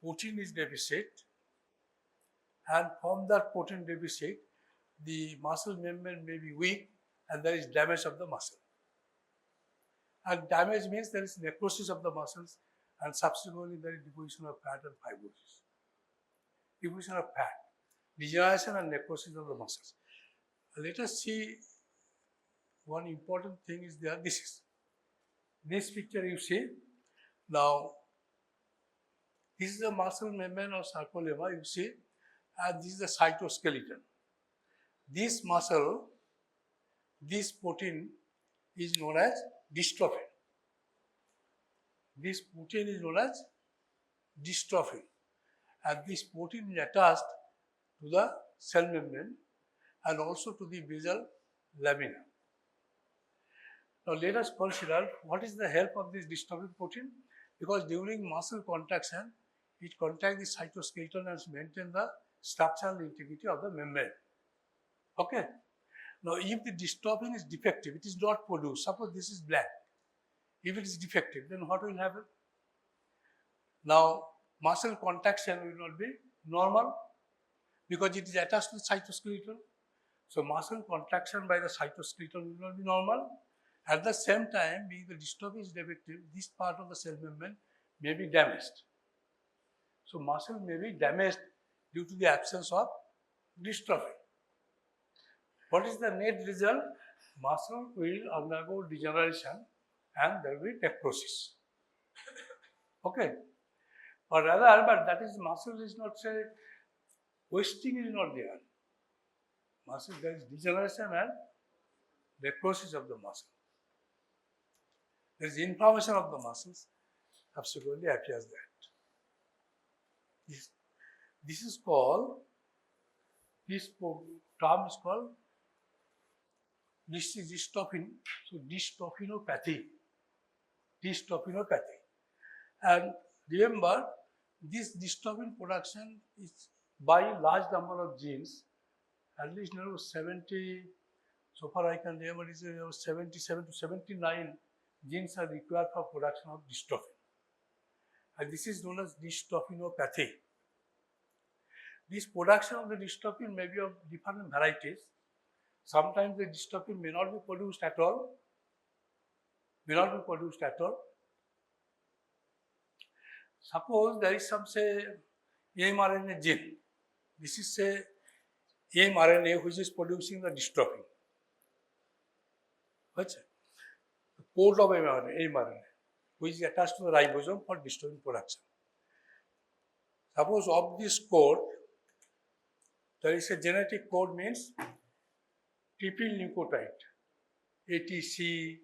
protein is deficit, and from that protein deficit, the muscle membrane may be weak and there is damage of the muscle. And damage means there is necrosis of the muscles and subsequently there is deposition of fat and fibrosis. Deposition of fat, degeneration and necrosis of the muscles. Let us see one important thing is there. This picture you see. Now, this is the muscle membrane or sarcolemma you see, and this is the cytoskeleton. This muscle, this protein is known as dystrophin. This protein is known as dystrophin, and this protein is attached to the cell membrane and also to the basal lamina. Now let us consider what is the help of this dystrophin protein, because during muscle contraction it contacts the cytoskeleton and maintain the structural integrity of the membrane. Okay. Now if the dystrophin is defective, it is not produced. Suppose this is black. If it is defective, then what will happen? Now muscle contraction will not be normal because it is attached to the cytoskeleton. So muscle contraction by the cytoskeleton will not be normal. At the same time, being the dystrophin is defective, this part of the cell membrane may be damaged. So muscle may be damaged due to the absence of dystrophin. What is the net result? Muscle will undergo degeneration and there will be necrosis. Okay. But that is muscle is not say wasting is not there. Muscle, there is degeneration and necrosis of the muscle. There is inflammation of the muscles, subsequently appears that. This is called, this term is called dystrophin, so dystrophinopathy. Dystrophinopathy. And remember, this dystrophin production is by large number of genes, at least 70, so far I can remember is 77 to 79 genes are required for production of dystrophin. And this is known as dystrophinopathy. This production of the dystrophin may be of different varieties. Sometimes the dystrophin may not be produced at all. Suppose there is some say mRNA gene. This is say mRNA which is producing the dystrophin. What's it? The code of mRNA which is attached to the ribosome for dystrophin production. Suppose of this code there is a genetic code means triple nucleotide, ATC,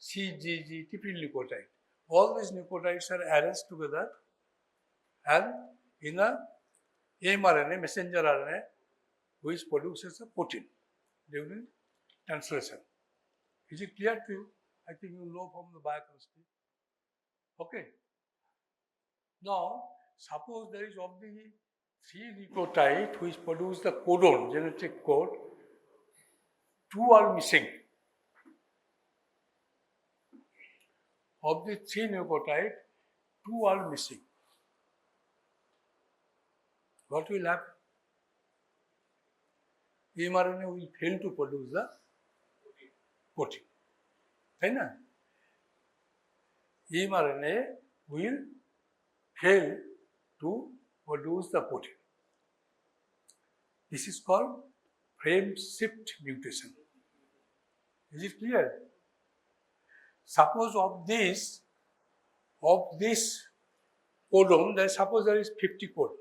CGG, triple nucleotide. All these nucleotides are arranged together and in a mRNA, messenger RNA, which produces a protein during translation. Is it clear to you? I think you know from the biochemistry. Okay. Now, suppose there is of the 3 nucleotides which produce the codon, genetic code, 2 are missing. Of the 3 nucleotides, 2 are missing. What will happen? mRNA will fail to produce the protein. Right? mRNA will fail to produce the protein. This is called frame shift mutation. Is it clear? Suppose of this codon, suppose there is 50 codon.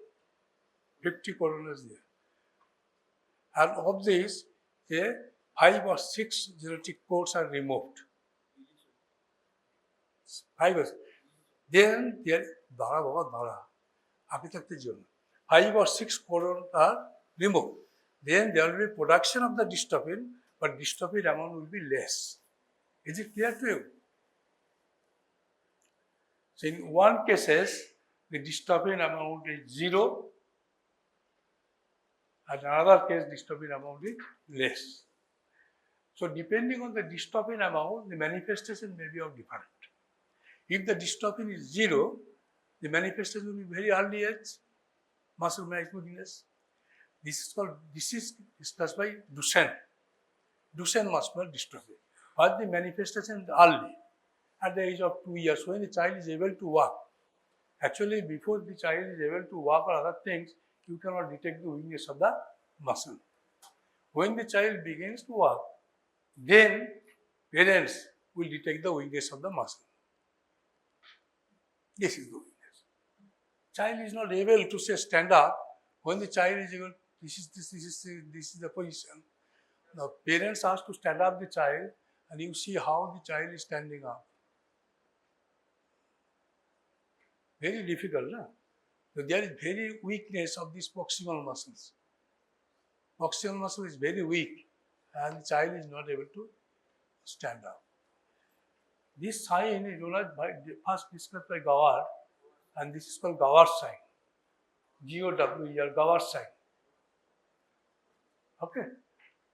50 codon is there. And of this, 5 or 6 genetic codes are removed. 5 or 6. Then there 5 or 6 codons are removed. Then there will be production of the dystrophin, but dystrophin amount will be less. Is it clear to you? So in one cases, the dystrophin amount is 0, and another case dystrophin amount is less. So depending on the dystrophin amount, the manifestation may be of different. If the dystrophin is 0, The manifestation will be very early age, muscle weakness. This is discussed by Duchenne Muscular Dystrophy. But the manifestation is early, at the age of 2 years, when the child is able to walk. Actually, before the child is able to walk or other things, you cannot detect the weakness of the muscle. When the child begins to walk, then parents will detect the weakness of the muscle. This is the weakness. Child is not able to say stand up. When the child is able, this is the position. Now parents ask to stand up the child, and you see how the child is standing up. Very difficult, no? So there is very weakness of these proximal muscles. Proximal muscle is very weak, and the child is not able to stand up. This sign is first discussed by Goward, and this is called Goward sign. GOWER, Goward sign. Okay.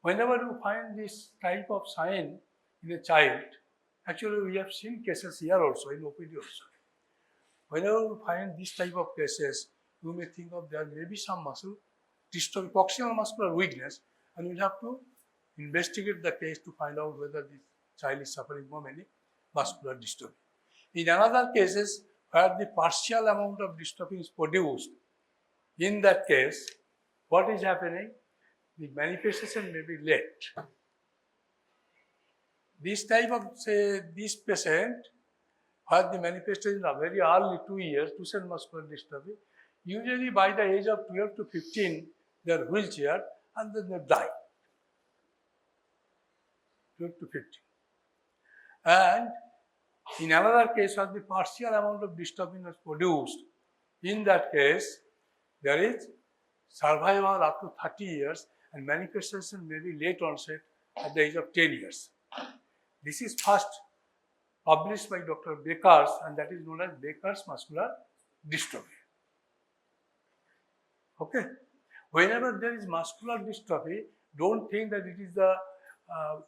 Whenever you find this type of sign in a child, actually we have seen cases here also, in OPD also. Whenever you find this type of cases, you may think of there may be some muscle dystrophy, proximal muscular weakness, and we'll have to investigate the case to find out whether the child is suffering from any muscular dystrophy. In another cases, where the partial amount of dystrophy is produced, in that case, what is happening? The manifestation may be late. This type of, say, this patient, where the manifestations are very early, 2 years, Duchenne muscular dystrophy, usually by the age of 12 to 15, they are wheelchair and then they die. 12 to 15. And in another case, where the partial amount of dystrophin is produced, in that case, there is survival up to 30 years and manifestation may be late onset at the age of 10 years. This is first published by Dr. Becker, and that is known as Becker's muscular dystrophy. Okay. Whenever there is muscular dystrophy, don't think that it is the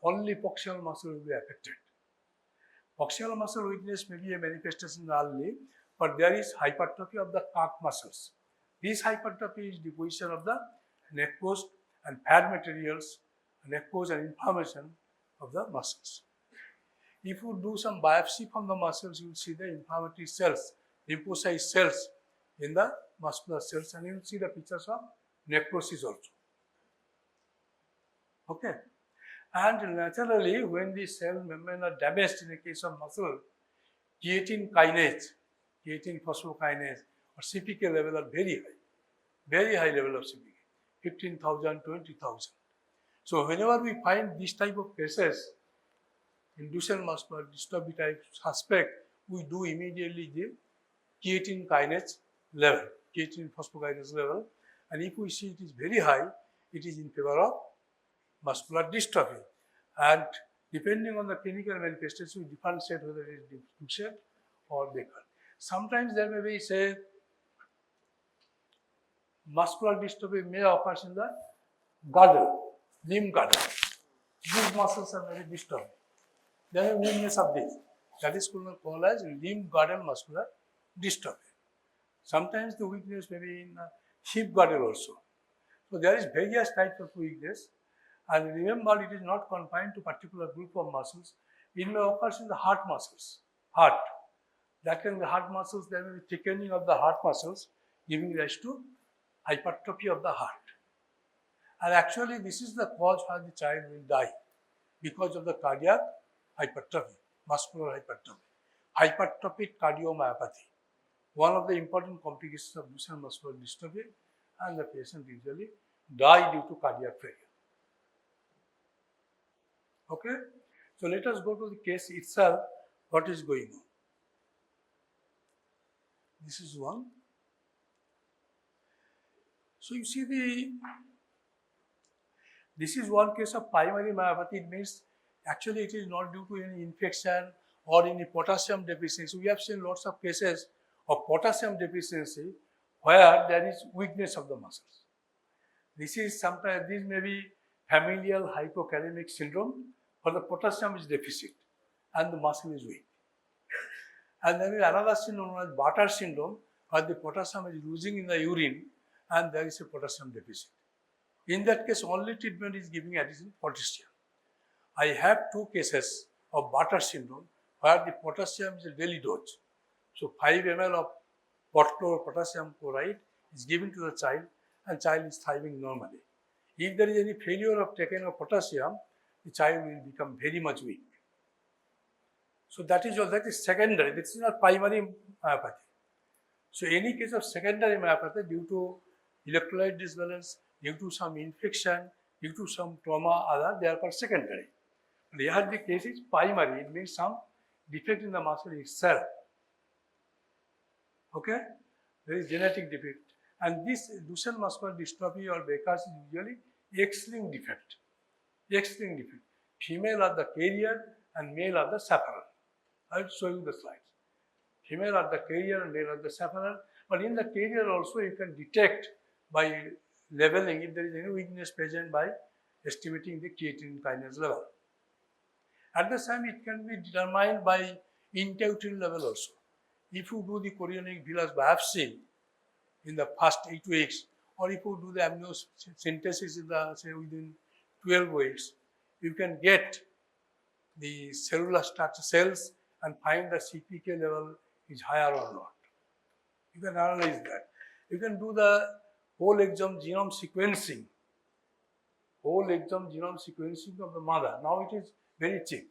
only proximal muscle will be affected. Proximal muscle weakness may be a manifestation early, but there is hypertrophy of the calf muscles. This hypertrophy is deposition of the neck post and fat materials, neck post and inflammation of the muscles. If you do some biopsy from the muscles, you will see the inflammatory cells, lymphocyte cells in the muscular cells, and you will see the pictures of necrosis also. Okay. And naturally, when the cell membrane are damaged in the case of muscle, creatine kinase, creatine phosphokinase or CPK level are very high level of CPK, 15,000, 20,000. So whenever we find this type of cases in Duchenne muscular dystrophy type suspect, we do immediately the creatine kinase level, creatine phosphokinase level, and if we see it is very high, it is in favor of muscular dystrophy. And depending on the clinical manifestation, we differentiate whether it is Duchenne or Becker. Sometimes there may be, say, muscular dystrophy may occur in the girdle, limb girdle. These muscles are very disturbed. There is weakness of this. That is called as limb girdle muscular dystrophy. Sometimes the weakness may be in hip girdle also. So there is various types of weakness. And remember, it is not confined to particular group of muscles. It may occur in the heart muscles. Heart. That can be heart muscles, there may be thickening of the heart muscles, giving rise to hypertrophy of the heart. And actually, this is the cause why the child will die, because of the cardiac hypertrophy, muscular hypertrophy. Hypertrophic cardiomyopathy, one of the important complications of Duchenne muscular dystrophy, and the patient usually die due to cardiac failure. Okay, so let us go to the case itself, what is going on. This is one. So you see this is one case of primary myopathy. It means actually it is not due to any infection or any potassium deficiency. We have seen lots of cases of potassium deficiency where there is weakness of the muscles. This is sometimes, this may be familial hypokalemic syndrome, where the potassium is deficit and the muscle is weak. And then another syndrome known as Bartter syndrome, where the potassium is losing in the urine and there is a potassium deficit. In that case, only treatment is giving additional potassium. I have 2 cases of Bartter syndrome where the potassium is a daily dose. So 5 ml of potassium chloride is given to the child and child is thriving normally. If there is any failure of taking of potassium, the child will become very much weak. So that is secondary, this is not primary myopathy. So any case of secondary myopathy due to electrolyte disbalance, due to some infection, due to some trauma, they are called secondary. But here the case is primary, it means some defect in the muscle itself. Okay, there is genetic defect, and this Duchenne muscular dystrophy or Becker's is usually X-linked defect. X-linked defect. Female are the carrier and male are the chaperone. I will show you the slides. Female are the carrier and male are the chaperone. But in the carrier also you can detect by leveling if there is any weakness present by estimating the creatine kinase level. At the same time, it can be determined by intuitive level also. If you do the chorionic villus biopsy in the first 8 weeks, or if you do the amniocentesis in the, say, within 12 weeks, you can get the cellular structure cells and find the CPK level is higher or not. You can analyze that. You can do the whole exome genome sequencing. Whole exome genome sequencing of the mother. Now it is very cheap.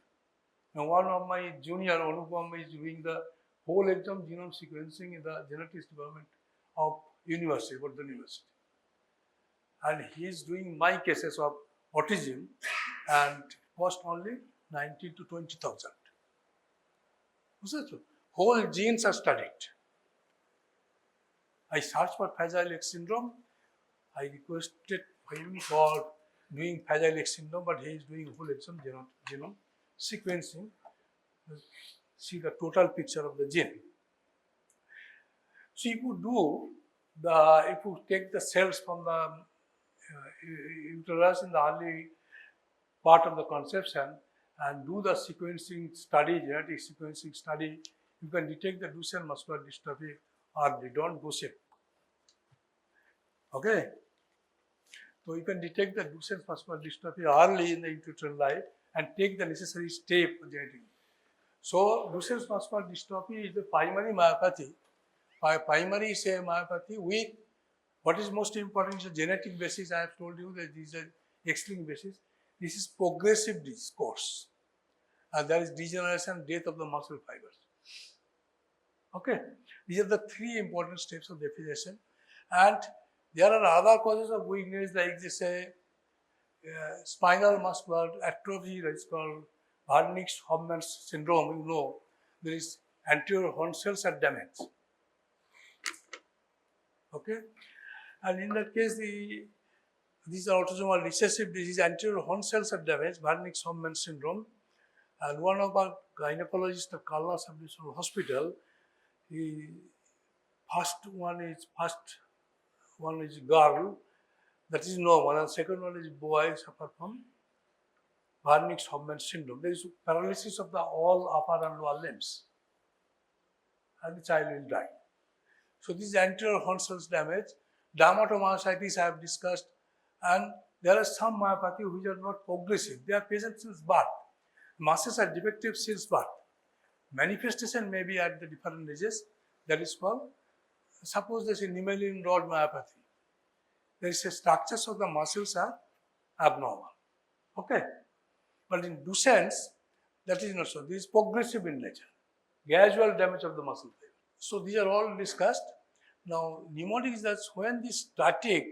Now one of my junior, Anupam, is doing the whole exome genome sequencing in the genetics department of University, Wharton University. And he is doing my cases of autism and cost only 19 to 20,000. Whole genes are studied. I searched for Fragile X syndrome. I requested him for doing Fragile X syndrome, but he is doing whole exome genome sequencing. See the total picture of the gene. So if you take the cells from the uterus in the early part of the conception and do the sequencing study, genetic sequencing study, you can detect the Duchenne muscular dystrophy early. Don't push it. Okay? So you can detect the Duchenne muscular dystrophy early in the uterine life and take the necessary step for genetic. So Duchenne muscular dystrophy is the primary myopathy. Primary is a myopathy with what is most important is the genetic basis. I have told you that this is an X-linked basis. This is progressive course. And there is degeneration, death of the muscle fibers. Okay, these are the 3 important steps of deficiency. And there are other causes of weakness like this spinal muscular atrophy, that is called Wernicke-Hoffmann syndrome. You know, there is anterior horn cells are damaged. Okay, and in that case, these are autosomal recessive disease, anterior horn cells are damaged, Wernicke-Hoffmann syndrome. And one of our gynecologists at Kalna Sub-Divisional Hospital, first one is girl, that is normal, and second one is boy, suffer from Wernicke-Hoffmann syndrome. There is paralysis of the all upper and lower limbs, and the child will die. So this is anterior horn cells damage. Dermatomyositis I have discussed, and there are some myopathy which are not progressive. They are present since birth. Muscles are defective since birth. Manifestation may be at the different ages. That is called, suppose there is a mammalian rod myopathy. There is a structures of the muscles are abnormal. Okay, but in Duchenne's, that is not so. This is progressive in nature, gradual damage of the muscle fiber. So these are all discussed. Now, mnemonic is that when the static,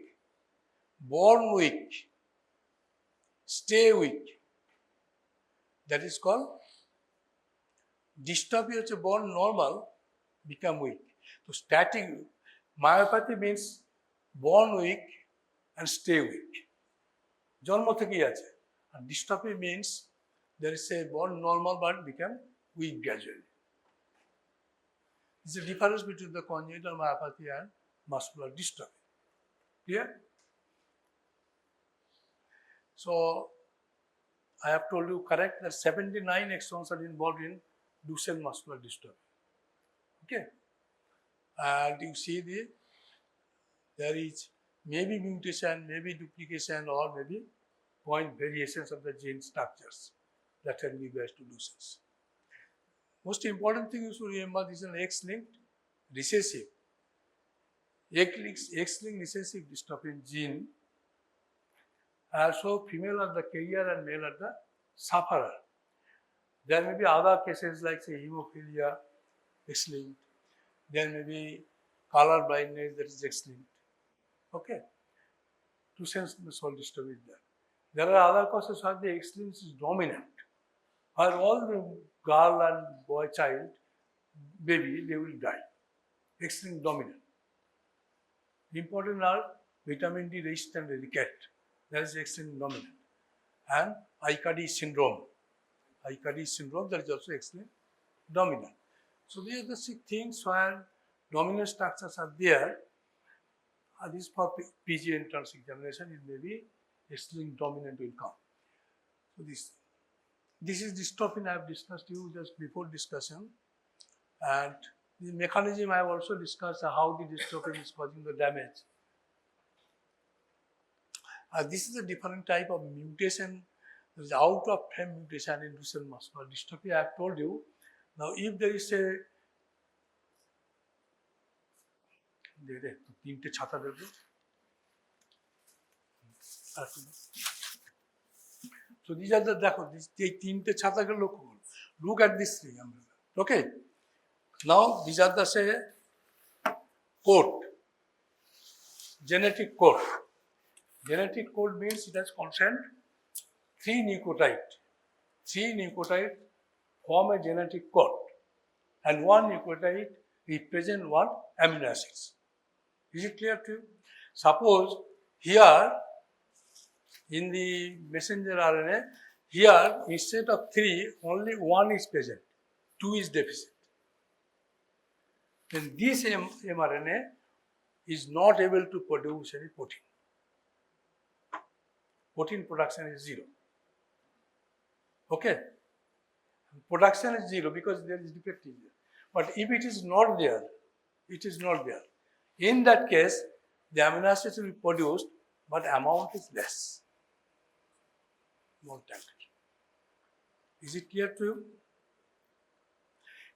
born weak, stay weak, that is called dystrophy is born normal, become weak. So static myopathy means born weak and stay weak. জন্ম থেকেই আছে. And dystrophy means there is a born normal but become weak gradually. This is the difference between the congenital myopathy and muscular dystrophy. Clear? So I have told you correct that 79 exons are involved in Duchenne muscular dystrophy. Okay. and you see there is maybe mutation, maybe duplication, or maybe point variations of the gene structures that can give rise to nuisance. Most important thing you should remember, this is an X-linked recessive. X-linked recessive dystrophin gene. So female are the carrier and male are the sufferer. There may be other cases like say hemophilia, X-linked. There may be color blindness, that is X-linked. Okay. Duchenne muscular dystrophy is there. There are other causes where the X-linked is dominant. Where all the girl and boy child, baby, they will die. X-linked dominant. Important are vitamin D resistant delicate. That is X-linked dominant. And Aicardi syndrome. Aicardi syndrome, that is also X-linked dominant. So these are the 6 things where dominant structures are there. This for PG entrance examination, it may be X-linked dominant will come. So this is dystrophin I have discussed you just before discussion, and the mechanism I have also discussed how the dystrophin is causing the damage. This is a different type of mutation. There is out of frame mutation in Duchenne muscular dystrophy. I have told you. Now, if there is a so these are the look at this thing. Okay. Now these are the say code. Genetic code. Genetic code means it has contained 3 nucleotides. 3 nucleotides form a genetic code, and 1 nucleotide represents 1 amino acids. Is it clear to you? Suppose here in the messenger RNA, here instead of 3, only 1 is present, 2 is deficient. Then this mRNA is not able to produce any protein. Protein production is 0. Okay? Production is 0 because there is defect in there. But if it is not there, in that case, the amino acids will be produced, but amount is less. Is it clear to you?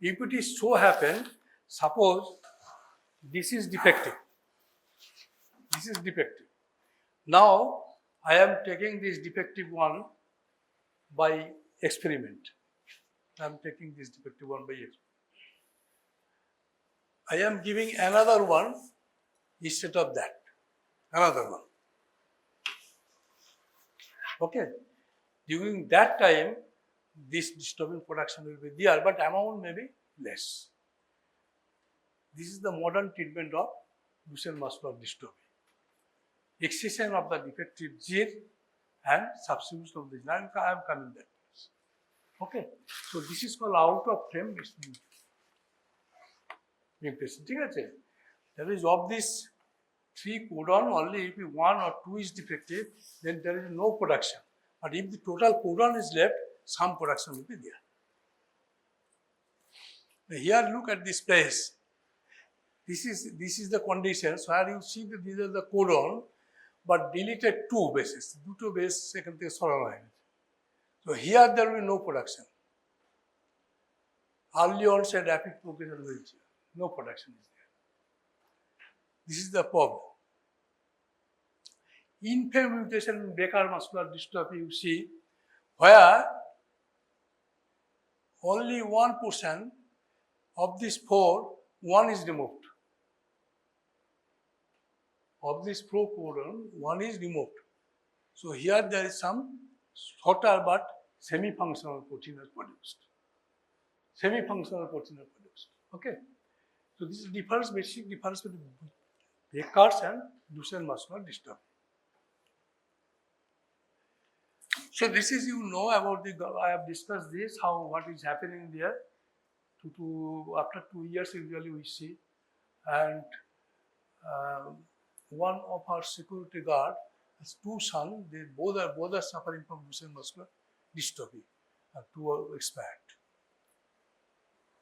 If it is so happen, suppose this is defective. This is defective. Now, I am taking this defective one by experiment. I am taking this defective one by experiment. I am giving another one instead of that. Another one. Okay. During that time, this dystrophin production will be there, but amount may be less. This is the modern treatment of Duchenne muscular dystrophy. Excision of the defective gene and substitution of the gene. I am coming there. Okay. So this is called out of frame mutation. That is, of this 3 codon, only if 1 or 2 is defective, then there is no production. But if the total codon is left, some production will be there. Now here, look at this place. This is the conditions where you see that these are the codon, but deleted 2 bases. 2 base second thing solenoid. So here there will be no production. Early onset rapid progression will be no production is there. This is the problem. In-frame mutation in Becker muscular dystrophy, you see, where only 1% of this 4, 1 is removed. Of this 4 codon, 1 is removed. So here there is some shorter but semi-functional protein is produced. Semi-functional protein is produced. Okay. So this is basic difference between Becker's and Duchenne muscular dystrophy. So this is, you know, about I have discussed this, what is happening there. After 2 years usually we see, and one of our security guard has 2 sons. They both are suffering from Duchenne muscular dystrophy, and 2 are expired.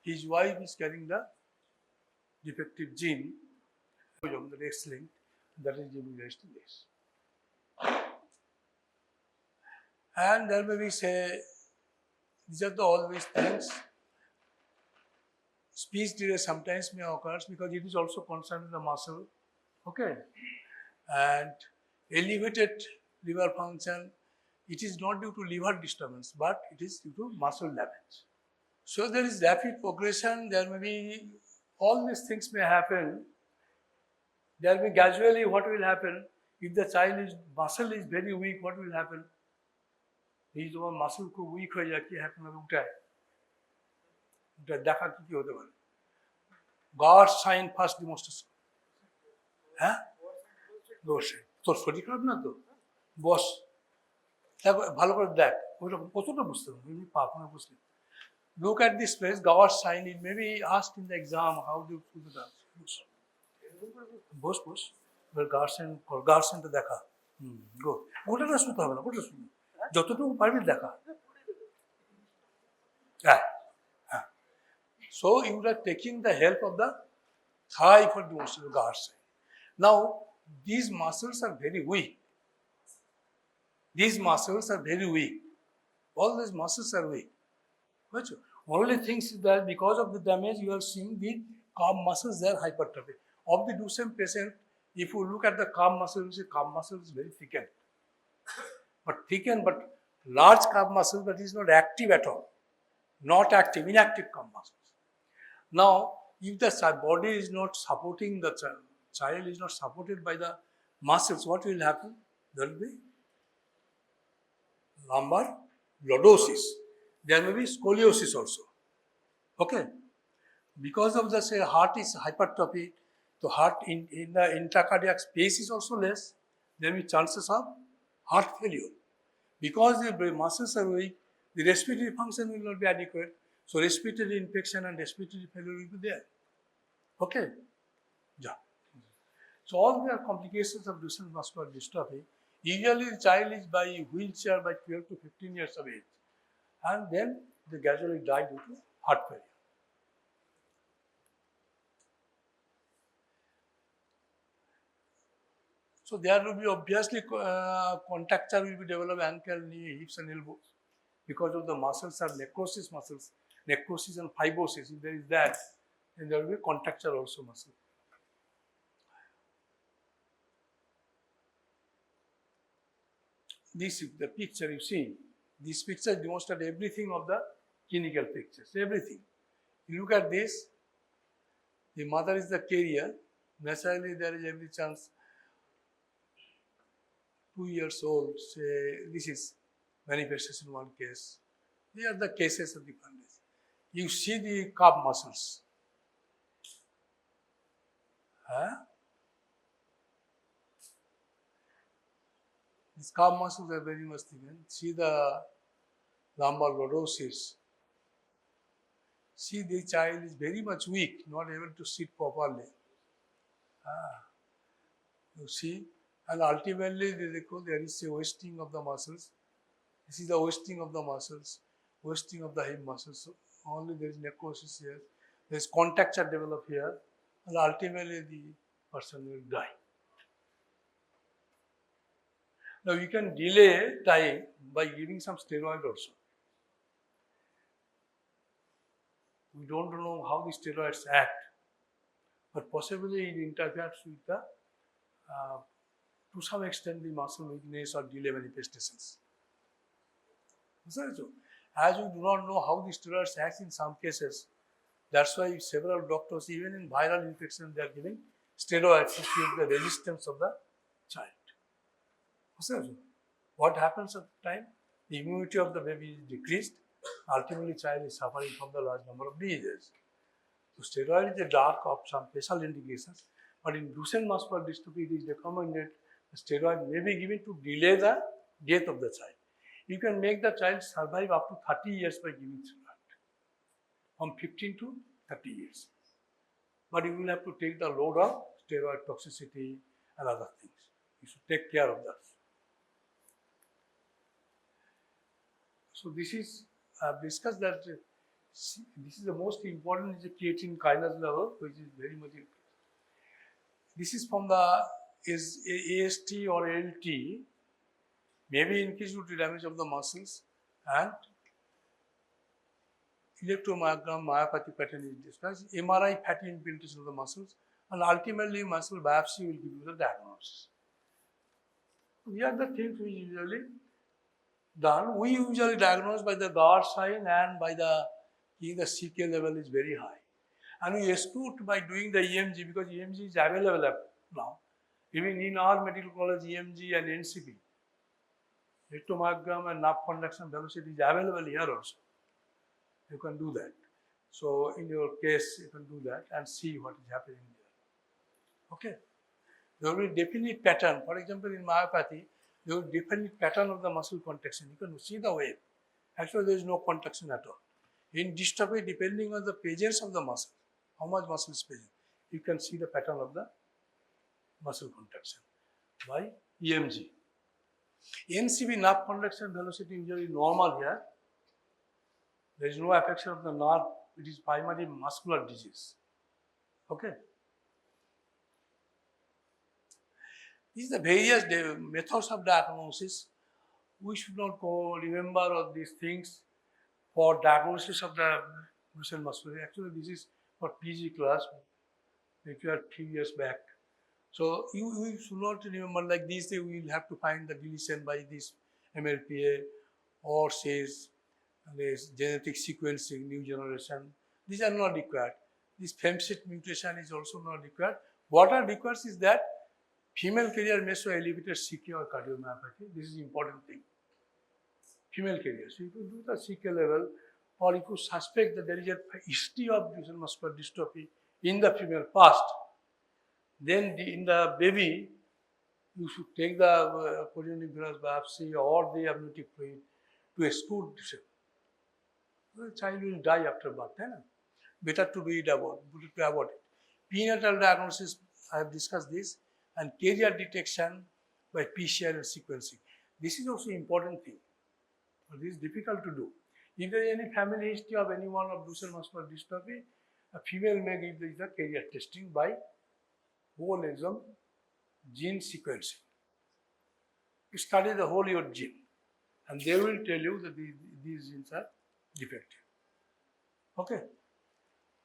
His wife is carrying the defective gene, the X-linked, that is giving rise to this. And there may be say, these are all these things. Speech delay sometimes may occur because it is also concerned with the muscle, okay? And elevated liver function, it is not due to liver disturbance, but it is due to muscle damage. So there is rapid progression, there may be, all these things may happen. There may gradually, what will happen, if the child's muscle is very weak, what will happen? His muscle ko weak ho jaya, ki happen utai. Dekha ki hote pare. God sign first demonstration. Huh? Ghost sign. তোর শরীর খারাপ না তো বস ভালো করে দেখ ওইটা কতটা বুঝতে হবে পাপনা বুঝলি look at this place Gawar sign it may be asked in the exam how do you do that বস গার্সেনটা দেখা গো ওটা শুনতে হবে না ওটা শুনি যতটুকু পারবি দেখা হ্যাঁ হ্যাঁ so you are taking the help of the thigh for demonstration Garsen. Now these muscles are very weak. These muscles are very weak. All these muscles are weak. Only thing is that because of the damage, you are seeing the calf muscles, they are hypertrophy. Of the Duchenne patient, if you look at the calf muscle, you see calf muscle is very thickened. But large calf muscle that is not active at all. Not active, inactive calf muscles. Now, if the body is not supporting the child is not supported by the muscles, what will happen? There will be lumbar lordosis. There may be scoliosis also. Okay? Because of the say heart is hypertrophy, the heart in the intracardiac space is also less, there will be chances of heart failure. Because the muscles are weak, the respiratory function will not be adequate. So respiratory infection and respiratory failure will be there. Okay? Yeah. So all the complications of Duchenne muscular dystrophy, usually the child is by wheelchair by 12 to 15 years of age. And then they gradually die due to heart failure. So there will be obviously contracture will be developed ankle, knee, hips and elbows because of the muscles are necrosis muscles, necrosis and fibrosis. If there is that, then there will be contracture also muscle. This is the picture you see. This picture demonstrates everything of the clinical pictures, everything. You look at this, the mother is the carrier. Naturally, there is every chance 2 years old, say, this is manifestation one case. These are the cases of different days. You see the calf muscles. Huh? These calf muscles are very much thickened. See the lumbar lordosis. See the child is very much weak, not able to sit properly. You see, and ultimately there is a wasting of the muscles. This is the wasting of the muscles, wasting of the hip muscles. So only there is necrosis here. There is contracture develop here, and ultimately the person will die. Now you can delay time by giving some steroid also. We don't know how the steroids act, but possibly it interferes with the, to some extent, the muscle weakness or delay manifestations. As we do not know how the steroids act in some cases, that's why several doctors, even in viral infection, they are giving steroids to keep the resistance of the child. What happens at the time? The immunity of the baby is decreased. Ultimately, child is suffering from the large number of diseases. So, steroid is a drug of some special indications, but in Duchenne muscular dystrophy, it is recommended the steroid may be given to delay the death of the child. You can make the child survive up to 30 years by giving steroid, from 15 to 30 years. But you will have to take the load of steroid toxicity and other things. You should take care of that. So this is, I have discussed that See, this is the most important, is the creatine kinase level, which is very much increased. This is from the AST or LT, maybe increased due to damage of the muscles, and electromyogram myopathy pattern is discussed, MRI fatty infiltration of the muscles, and ultimately muscle biopsy will give you the diagnosis. These are the things we usually done. We usually diagnose by the guard sign and by the CK level is very high. And we exclude by doing the EMG because EMG is available now. Even in our medical college, EMG and NCP, electromyogram and nerve conduction velocity is available here also. You can do that. So in your case, you can do that and see what is happening there. Okay. There will be definite pattern. For example, in myopathy, there will be definite pattern of the muscle contraction. You can see the wave. Actually, there is no contraction at all. In dystrophy, depending on the presence of the muscle, how much muscle is present, you can see the pattern of the muscle contraction by EMG. NCB, nerve conduction velocity, usually normal here. There is no affection of the nerve. It is primarily muscular disease. Okay. These are the various methods of diagnosis. We should not remember all these things for diagnosis of the Duchenne muscular. Actually, this is for PG class, which we had 3 years back. So you should not remember like these things. We will have to find the deletion by this MLPA or says this genetic sequencing, new generation. These are not required. This femsit mutation is also not required. What are required is that female carrier may show elevated CK or cardiomyopathy. This is important thing. Female carrier. So if you do the CK level, or if you suspect that there is a history of Duchenne muscular dystrophy in the female past, then in the baby, you should take the chorionic venous biopsy or the amniotic fluid to exclude Duchenne. The child will die after birth. Better to do it about it. Prenatal diagnosis, I have discussed this, and carrier detection by PCR and sequencing. This is also important thing. But this is difficult to do. If there is any family history of anyone of Duchenne muscular dystrophy, a female may give the carrier testing by whole exome gene sequencing. You study the whole your gene, and they will tell you that these genes are defective. Okay.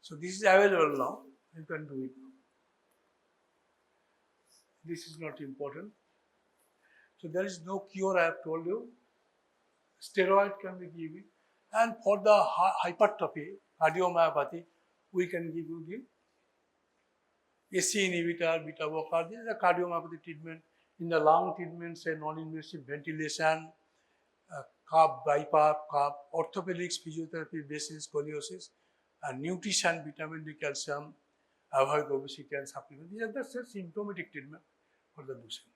So this is available now. You can do it. This is not important. So there is no cure, I have told you. Steroid can be given. And for the hypertrophy, cardiomyopathy, we can give you the AC inhibitor, beta blocker. This is a cardiomyopathy treatment. In the lung treatment, say non-invasive ventilation, carb, BiPAP, carb, orthopedics, physiotherapy, basis, scoliosis, and nutrition, vitamin D, calcium, avoid obesity and supplement. These are the symptomatic treatment for the Duchenne.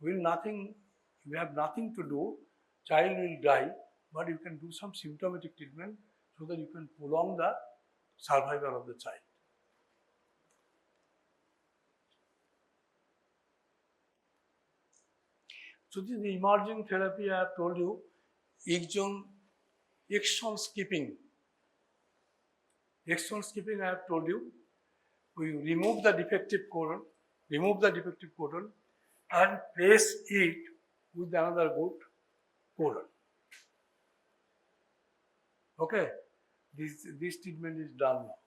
We have nothing to do. Child will die, but you can do some symptomatic treatment so that you can prolong the survival of the child. So this is the emerging therapy I have told you, exon skipping. Exon skipping I have told you, we remove the defective codon, and place it with another good codon. Okay, this treatment is done now.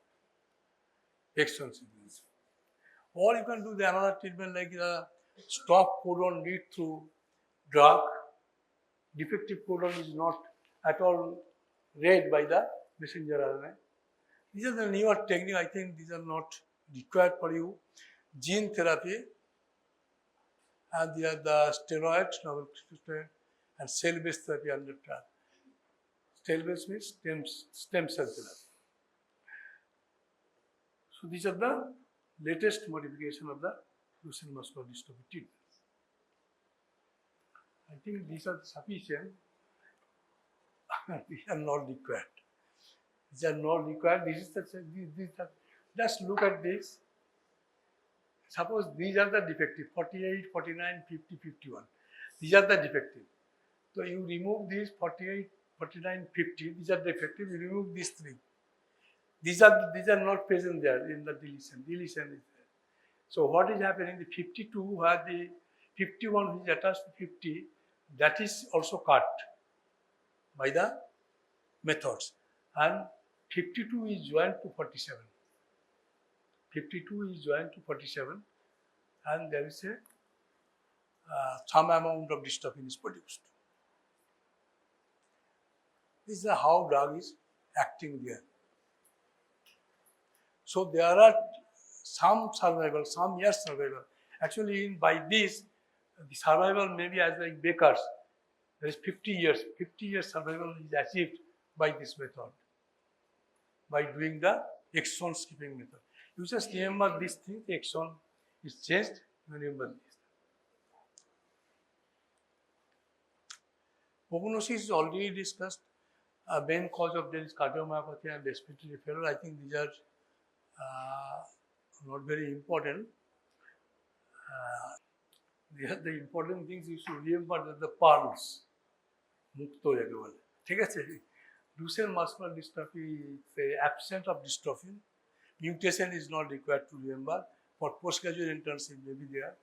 Exon sequencing. Or you can do the another treatment like the stop codon read through drug. Defective codon is not at all read by the messenger RNA. These are the newer techniques. I think these are not required for you. Gene therapy, and they are the steroids, novel steroid, and cell-based therapy under trial. Cell-based means stem cell therapy. So these are the latest modification of the Duchenne muscular dystrophy treatment. I think these are sufficient. These are not required. These are not required. Just look at this. Suppose these are the defective, 48, 49, 50, 51. These are the defective. So you remove these 48, 49, 50. These are defective. You remove these three. These are not present there in the deletion. Deletion is there. So what is happening? The 52 where the 51 which is attached to 50, that is also cut by the methods, and 52 is joined to 47. 52 is joined to 47, and there is a some amount of dystrophin is produced. This is how drug is acting there. So there are some survival, some years survival. Actually, by this, the survival may be as like Becker's. There is 50 years. 50 years survival is achieved by this method, by doing the exon skipping method. You just remember this thing, the exon is changed, remember this. Prognosis is already discussed. Main cause of there is cardiomyopathy and respiratory failure. I think these are not very important. The important things you should remember that the pearls, mukto jake bole. ঠিক আছে? Duchenne muscular dystrophy is the absence of dystrophin. Mutation is not required to remember. For postgraduate internship may be there.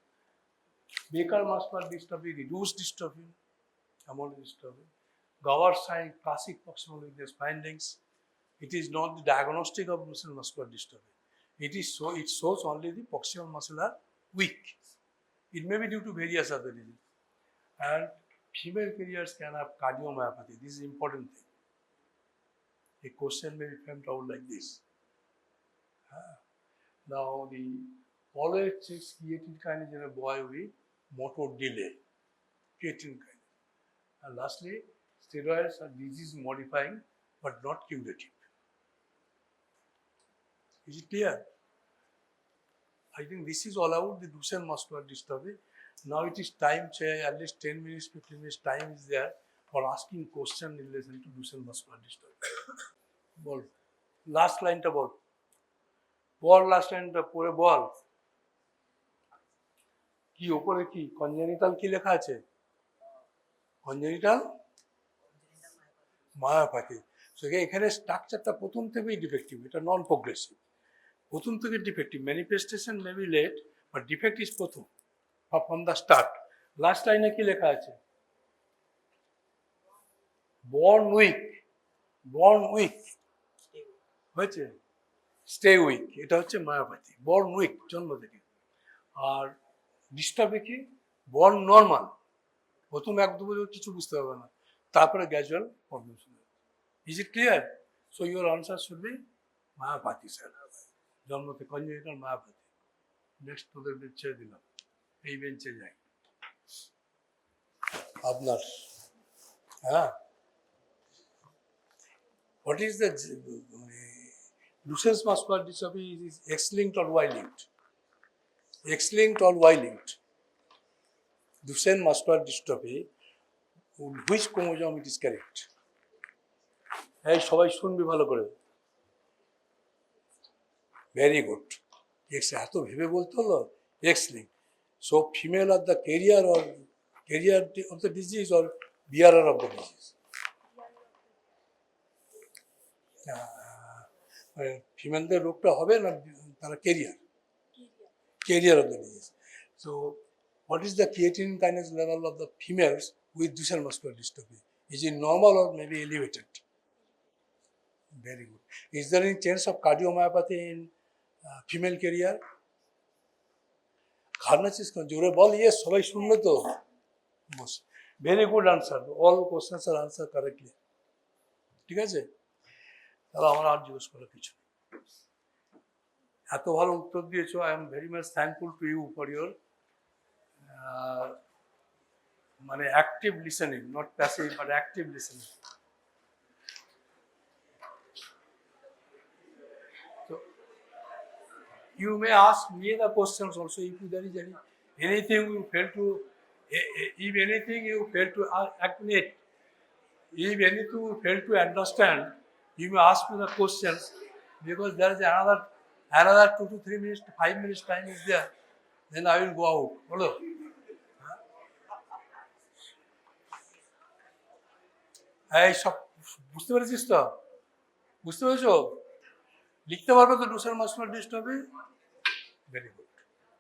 Becker muscular dystrophy, reduced dystrophin, amount of dystrophin. Gowers sign, classic proximal weakness findings. It is not the diagnostic of Duchenne muscular dystrophy. It shows only the proximal muscle are weak. It may be due to various other reasons. And female carriers can have cardiomyopathy. This is an important thing. A question may be framed out like this. Now, the always checks creatine kinase in a boy with motor delay. Creatine kinase. And lastly, steroids are disease modifying but not curative. Is it clear? I think this is all about the Duchenne muscular dystrophy. Now it is time, say at least 10 minutes, 15 minutes time is there for asking question in relation to Duchenne muscular dystrophy. Ball. Last line to ball. Ball last line to pure ball. কি উপরে কি congenital কি লেখা আছে? Congenital myopathy. So এখানে স্ট্রাকচারটা প্রথম থেকেই ডিফেক্টিভ, এটা নন প্রোগ্রেসিভ। প্রথম থেকে defective, manifestation may be late but defect is প্রথম ফ্রম দ্য স্টার্ট। লাস্ট লাইনে কি লেখা আছে? বর্ন উইক, বর্ন উইক হয়েছে, স্টে উইক, এটা হচ্ছে মায়োপ্যাথি। বর্ন উইক জন্ম থেকে। আর ডিস্টার্বে কি? বর্ন নর্মাল, প্রথম এক দু বছর কিছু বুঝতে পারবে না, তারপরে গ্র্যাজুয়াল প্রবলেম শুরু হবে। Is it clear? So your answer should be myopathy sir, জন্ম থেকে কনজেনিটাল মায়োপ্যাথি। নেক্সট তোদের ছেড়ে দিলাম, এই বেঞ্চে যাই আপনার। হ্যাঁ, what is the Duchenne muscular dystrophy? Is X-linked or Y-linked? X-linked or Y-linked? Duchenne muscular dystrophy, which chromosome it is correct? এই সবাই শুনবি ভালো করে। Very good. এক্স, এত ভেবে বলতে হলো। X-linked. So female are the carrier of the disease or bearer of the disease? ফিমেলদের রোগটা হবে না, তারা carrier of the disease. So what is the creatine kinase level of the females with Duchenne muscular dystrophy? Is it normal or maybe elevated? Very good. Is there any chance of cardiomyopathy in female carrier? খারনাচিস জোরে বল, yes, সবাই শুনলো তো? Very good answer, all questions আর answer correctly. ঠিক আছে, তাহলে আমার আর জিজ্ঞেস করার কিছু নেই। এত ভালো উত্তর দিয়েছো, I am very much thankful to you for your মানে active listening, not passive but active listening. You may ask me the questions also if there is anything you fail to, if anything you fail to admit, if anything you fail to understand, you may ask me the questions, because there is another 2 to 3 minutes, 5 minutes time is there. Then I will go out. Hello. এই সব বুঝতে পেরেছিস তো? বুঝতে পেরেছো? লিখতে পারবে তো Duchenne muscular dystrophy? Very good.